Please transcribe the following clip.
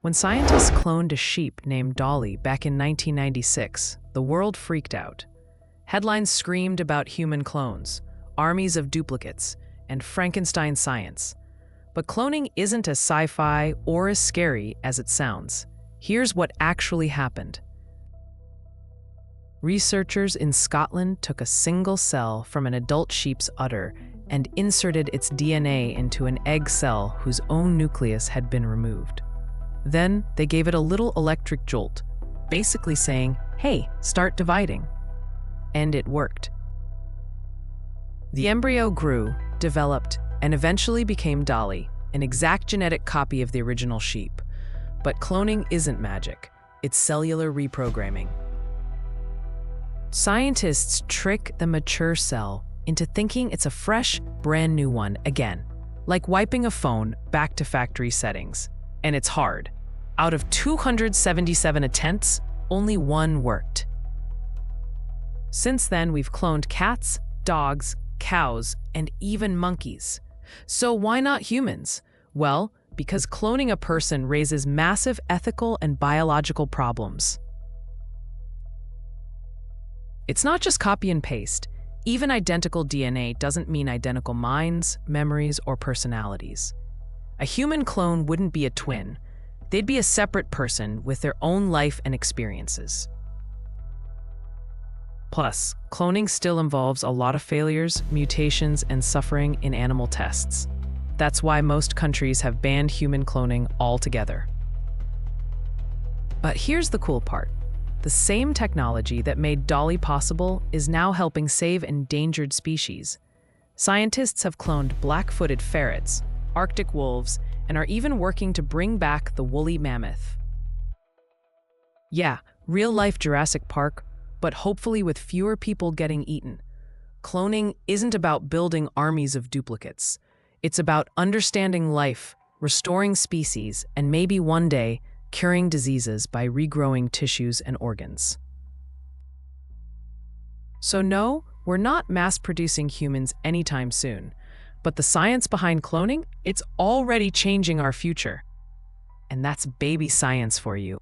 When scientists cloned a sheep named Dolly back in 1996, the world freaked out. Headlines screamed about human clones, armies of duplicates, and Frankenstein science. But cloning isn't as sci-fi or as scary as it sounds. Here's what actually happened. Researchers in Scotland took a single cell from an adult sheep's udder and inserted its DNA into an egg cell whose own nucleus had been removed. Then they gave it a little electric jolt, basically saying, "Hey, start dividing." And it worked. The embryo grew, developed, and eventually became Dolly, an exact genetic copy of the original sheep. But cloning isn't magic, it's cellular reprogramming. Scientists trick the mature cell into thinking it's a fresh, brand new one again, like wiping a phone back to factory settings. And it's hard. Out of 277 attempts, only one worked. Since then, we've cloned cats, dogs, cows, and even monkeys. So why not humans? Well, because cloning a person raises massive ethical and biological problems. It's not just copy and paste. Even identical DNA doesn't mean identical minds, memories, or personalities. A human clone wouldn't be a twin. They'd be a separate person with their own life and experiences. Plus, cloning still involves a lot of failures, mutations, and suffering in animal tests. That's why most countries have banned human cloning altogether. But here's the cool part. The same technology that made Dolly possible is now helping save endangered species. Scientists have cloned black-footed ferrets, Arctic wolves, and are even working to bring back the woolly mammoth. Yeah, real-life Jurassic Park, but hopefully with fewer people getting eaten. Cloning isn't about building armies of duplicates. It's about understanding life, restoring species, and maybe one day, curing diseases by regrowing tissues and organs. So no, we're not mass-producing humans anytime soon. But the science behind cloning, it's already changing our future. And that's baby science for you.